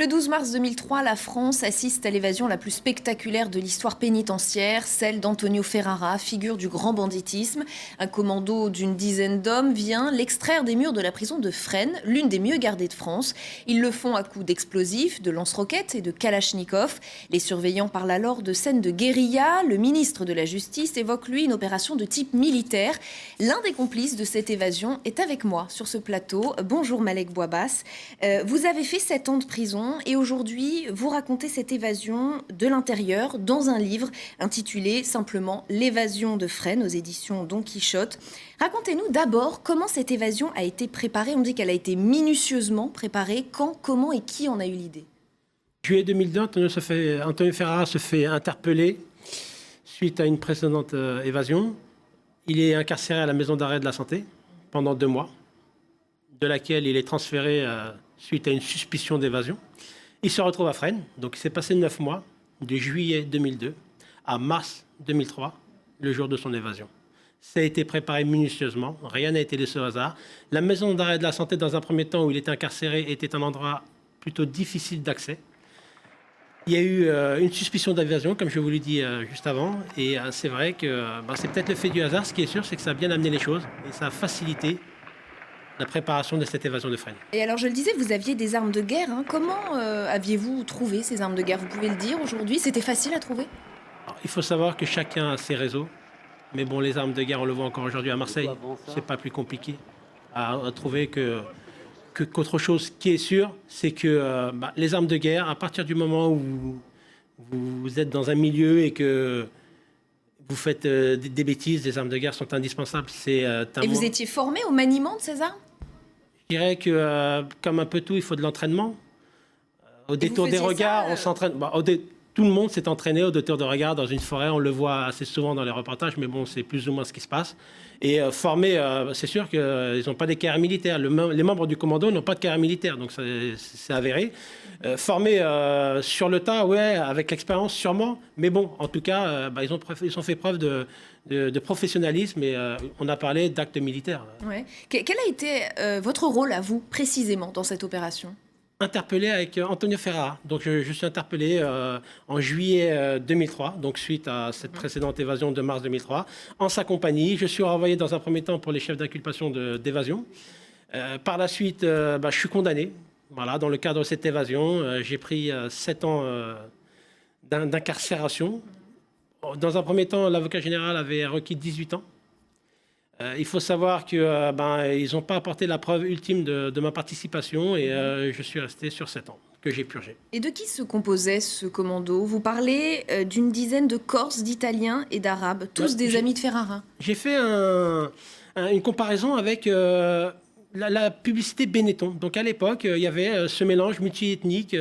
Le 12 mars 2003, la France assiste à l'évasion la plus spectaculaire de l'histoire pénitentiaire, celle d'Antonio Ferrara, figure du grand banditisme. Un commando d'une dizaine d'hommes vient l'extraire des murs de la prison de Fresnes, l'une des mieux gardées de France. Ils le font à coups d'explosifs, de lance-roquettes et de kalachnikov. Les surveillants parlent alors de scènes de guérilla. Le ministre de la Justice évoque, lui, une opération de type militaire. L'un des complices de cette évasion est avec moi sur ce plateau. Bonjour Malek Bouabass. Vous avez fait 7 ans de prison. Et aujourd'hui, vous racontez cette évasion de l'intérieur dans un livre intitulé simplement L'évasion de Fresnes aux éditions Don Quichotte. Racontez-nous d'abord comment cette évasion a été préparée. On dit qu'elle a été minutieusement préparée. Quand, comment et qui en a eu l'idée? Juillet 2002, Antonio Ferrara se fait interpeller suite à une précédente évasion. Il est incarcéré à la maison d'arrêt de la santé pendant 2 mois, de laquelle il est transféré suite à une suspicion d'évasion. Il se retrouve à Fresnes, donc il s'est passé 9 mois, de juillet 2002 à mars 2003, le jour de son évasion. Ça a été préparé minutieusement, rien n'a été laissé au hasard. La maison d'arrêt de la santé, dans un premier temps où il était incarcéré, était un endroit plutôt difficile d'accès. Il y a eu une suspicion d'évasion, comme je vous l'ai dit juste avant, et c'est vrai que c'est peut-être le fait du hasard. Ce qui est sûr, c'est que ça a bien amené les choses et ça a facilité la préparation de cette évasion de Fresnes. Et alors, je le disais, vous aviez des armes de guerre. Comment aviez-vous trouvé ces armes de guerre? Vous pouvez le dire aujourd'hui, c'était facile à trouver? Alors, il faut savoir que chacun a ses réseaux. Mais bon, les armes de guerre, on le voit encore aujourd'hui à Marseille. C'est pas plus compliqué à trouver qu'autre chose. Ce qui est sûr, c'est que les armes de guerre, à partir du moment où vous êtes dans un milieu et que vous faites des bêtises, les armes de guerre sont indispensables. Et vous étiez formé au maniement de ces armes? Je dirais que, comme un peu tout, il faut de l'entraînement. Au détour des regards, on s'entraîne. Tout le monde s'est entraîné au détour de regard dans une forêt. On le voit assez souvent dans les reportages, mais bon, c'est plus ou moins ce qui se passe. Et formés, c'est sûr qu'ils n'ont pas des carrières militaires. Les membres du commando n'ont pas de carrière militaire, donc c'est avéré. Formés sur le tas, ouais, avec l'expérience sûrement. Mais bon, en tout cas, ils ont fait preuve de professionnalisme et on a parlé d'actes militaires. Ouais. Quel a été votre rôle à vous, précisément, dans cette opération? Interpellé avec Antonio Ferrara. Donc je suis interpellé en juillet 2003, donc suite à cette précédente évasion de mars 2003, en sa compagnie. Je suis renvoyé dans un premier temps pour les chefs d'inculpation d'évasion. Par la suite, je suis condamné. Voilà, dans le cadre de cette évasion, j'ai pris 7 ans d'incarcération. Dans un premier temps, l'avocat général avait requis 18 ans. Il faut savoir qu'ils n'ont pas apporté la preuve ultime de ma participation et je suis resté sur 7 ans que j'ai purgé. Et de qui se composait ce commando? Vous parlez d'une dizaine de Corses, d'Italiens et d'Arabes, tous des amis de Ferrara. J'ai fait une comparaison avec la publicité Benetton. Donc à l'époque, il y avait ce mélange multiethnique,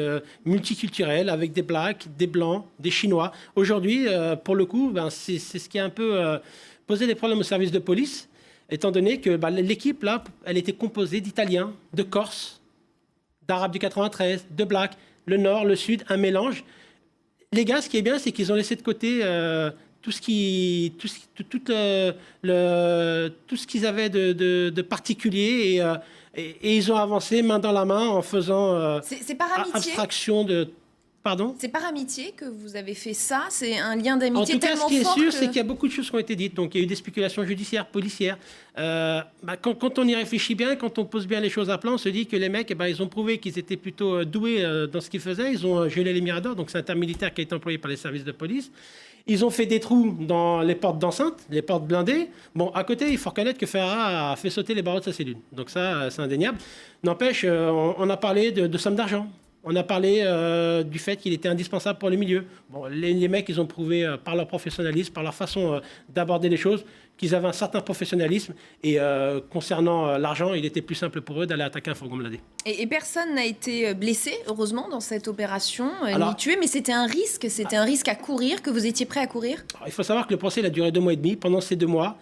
multiculturel, avec des Blacks, des Blancs, des Chinois. Aujourd'hui, pour le coup, c'est ce qui a un peu posé des problèmes au service de police, étant donné que l'équipe, là, elle était composée d'Italiens, de Corses, d'Arabes du 93, de Blacks, le Nord, le Sud, un mélange. Les gars, ce qui est bien, c'est qu'ils ont laissé de côté tout ce qu'ils avaient de particulier et ils ont avancé main dans la main en faisant c'est par amitié. Abstraction de... Pardon? C'est par amitié que vous avez fait ça? C'est un lien d'amitié tellement fort? En tout cas, ce qui est sûr, c'est qu'il y a beaucoup de choses qui ont été dites. Donc, il y a eu des spéculations judiciaires, policières. Quand on y réfléchit bien, quand on pose bien les choses à plat, on se dit que les mecs, ils ont prouvé qu'ils étaient plutôt doués dans ce qu'ils faisaient. Ils ont gelé les miradors. Donc, c'est un terme militaire qui a été employé par les services de police. Ils ont fait des trous dans les portes d'enceinte, les portes blindées. Bon, à côté, il faut reconnaître que Ferrara a fait sauter les barreaux de sa cellule. Donc ça, c'est indéniable. N'empêche, on a parlé de sommes d'argent. On a parlé du fait qu'il était indispensable pour le milieu. Bon, les mecs, ils ont prouvé par leur professionnalisme, par leur façon d'aborder les choses, qu'ils avaient un certain professionnalisme. Et concernant l'argent, il était plus simple pour eux d'aller attaquer un fourgon blindé. Et personne n'a été blessé, heureusement, dans cette opération, ni tué. Mais c'était un risque à courir, que vous étiez prêt à courir? Il faut savoir que le procès il a duré 2 mois et demi. Pendant ces 2 mois,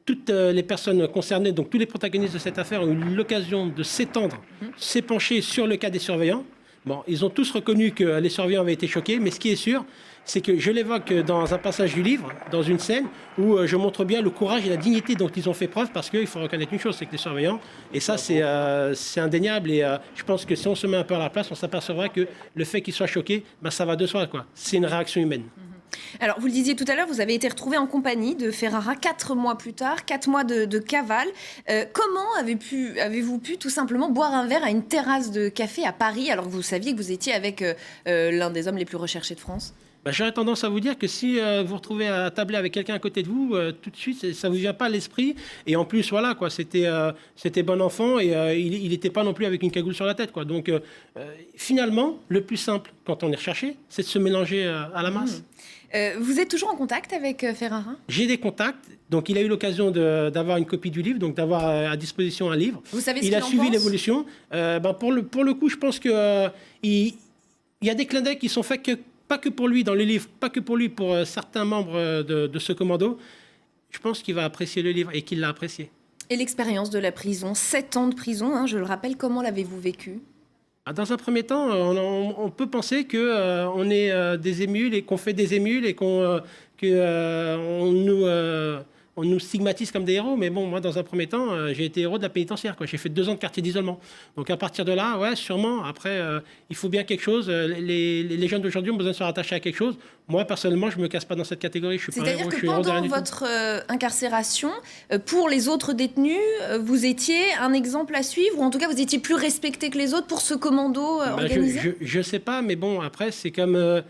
toutes les personnes concernées, donc tous les protagonistes de cette affaire, ont eu l'occasion de s'étendre, s'épancher sur le cas des surveillants. Bon, ils ont tous reconnu que les surveillants avaient été choqués, mais ce qui est sûr, c'est que je l'évoque dans un passage du livre, dans une scène où je montre bien le courage et la dignité dont ils ont fait preuve, parce qu'il faut reconnaître une chose, c'est que les surveillants, et ça c'est indéniable, et je pense que si on se met un peu à la place, on s'apercevra que le fait qu'ils soient choqués, ben, ça va de soi, quoi. C'est une réaction humaine. Alors, vous le disiez tout à l'heure, vous avez été retrouvé en compagnie de Ferrara 4 mois plus tard, 4 mois de cavale. Comment avez-vous pu tout simplement boire un verre à une terrasse de café à Paris, alors que vous saviez que vous étiez avec l'un des hommes les plus recherchés de France ? Ben, j'aurais tendance à vous dire que si vous vous retrouvez à tabler avec quelqu'un à côté de vous, tout de suite, ça ne vous vient pas à l'esprit. Et en plus, voilà, quoi, c'était bon enfant et il n'était pas non plus avec une cagoule sur la tête, quoi. Donc, finalement, le plus simple, quand on est recherché, c'est de se mélanger à la masse. Vous êtes toujours en contact avec Ferrara ? j'ai des contacts. Donc, il a eu l'occasion d'avoir une copie du livre, donc d'avoir à disposition un livre. Vous savez ce qu'il en suivi pense l'évolution. Pour le coup, je pense qu'il il y a des clins d'œil qui sont faits pas que pour lui dans le livre, pas que pour lui, pour certains membres de ce commando. Je pense qu'il va apprécier le livre et qu'il l'a apprécié. Et l'expérience de la prison, 7 ans de prison, hein, je le rappelle, comment l'avez-vous vécu ? Dans un premier temps, on peut penser qu'on est des émules et qu'on fait des émules et qu'on nous stigmatise comme des héros. Mais bon, moi, dans un premier temps, j'ai été héros de la pénitentiaire, quoi. J'ai fait 2 ans de quartier d'isolement. Donc à partir de là, ouais, sûrement. Après, il faut bien quelque chose. Les jeunes d'aujourd'hui ont besoin de se rattacher à quelque chose. Moi, personnellement, je ne me casse pas dans cette catégorie. C'est-à-dire que pendant votre incarcération, pour les autres détenus, vous étiez un exemple à suivre, ou en tout cas, vous étiez plus respecté que les autres pour ce commando organisé ? Je ne sais pas, mais bon, après, c'est comme un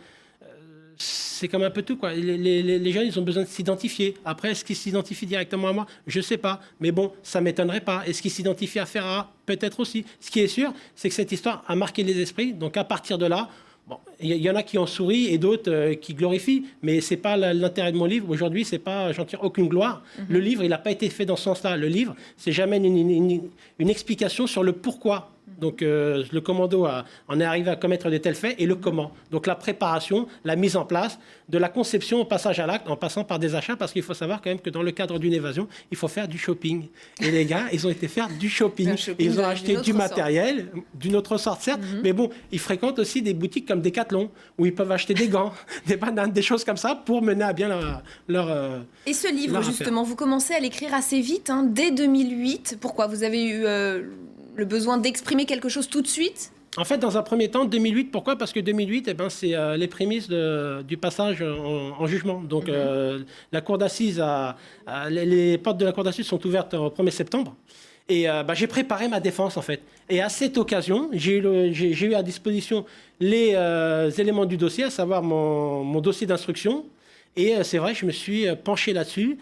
peu tout, quoi. Les jeunes, ils ont besoin de s'identifier. Après, est-ce qu'ils s'identifient directement à moi ? Je ne sais pas. Mais bon, ça ne m'étonnerait pas. Est-ce qu'ils s'identifient à Ferrara ? Peut-être aussi. Ce qui est sûr, c'est que cette histoire a marqué les esprits. Donc, à partir de là, bon, il y en a qui en sourient et d'autres qui glorifient. Mais ce n'est pas l'intérêt de mon livre. Aujourd'hui, j'en tire aucune gloire. Le livre, il n'a pas été fait dans ce sens-là. Le livre, c'est jamais une explication sur le pourquoi. Donc le commando en est arrivé à commettre de tels faits et le comment. Donc la préparation, la mise en place, de la conception au passage à l'acte en passant par des achats, parce qu'il faut savoir quand même que dans le cadre d'une évasion, il faut faire du shopping. Et les gars, ils ont été faire du shopping. Ils ont acheté du matériel, d'une autre sorte certes, mais bon, ils fréquentent aussi des boutiques comme Decathlon, où ils peuvent acheter des gants, des bananes, des choses comme ça pour mener à bien leur Et ce livre, justement, vous commencez à l'écrire assez vite, hein, dès 2008. Pourquoi ? Vous avez eu le besoin d'exprimer quelque chose tout de suite ? En fait, dans un premier temps, 2008, pourquoi ? Parce que 2008, c'est les prémices du passage en jugement. Donc, la cour d'assises, les portes de la cour d'assises sont ouvertes au 1er septembre. Et j'ai préparé ma défense, en fait. Et à cette occasion, j'ai eu à disposition les éléments du dossier, à savoir mon dossier d'instruction. Et c'est vrai, je me suis penché là-dessus.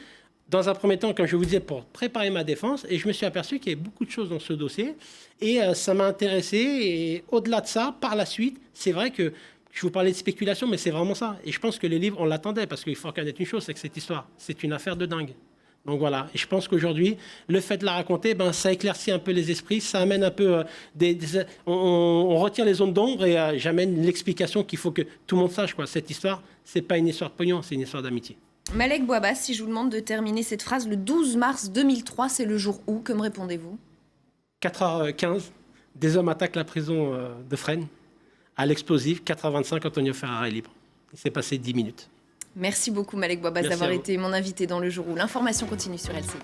Dans un premier temps, comme je vous disais, pour préparer ma défense, et je me suis aperçu qu'il y avait beaucoup de choses dans ce dossier, et ça m'a intéressé, et au-delà de ça, par la suite, c'est vrai que je vous parlais de spéculation, mais c'est vraiment ça, et je pense que les livres, on l'attendait, parce qu'il faut reconnaître une chose, c'est que cette histoire, c'est une affaire de dingue. Donc voilà, et je pense qu'aujourd'hui, le fait de la raconter, ça éclaircit un peu les esprits, ça amène un peu on retire les zones d'ombre, et j'amène l'explication qu'il faut que tout le monde sache, quoi. Cette histoire, c'est pas une histoire de pognon, c'est une histoire d'amitié. Malek Bouabbas, si je vous demande de terminer cette phrase, le 12 mars 2003, c'est le jour où ? Que me répondez-vous ? 4h15, des hommes attaquent la prison de Fresnes. À l'explosif, 4h25, Antonio Ferrara est libre. Il s'est passé 10 minutes. Merci beaucoup Malek Bouabbas d'avoir été mon invité dans le jour où. L'information continue sur LCI.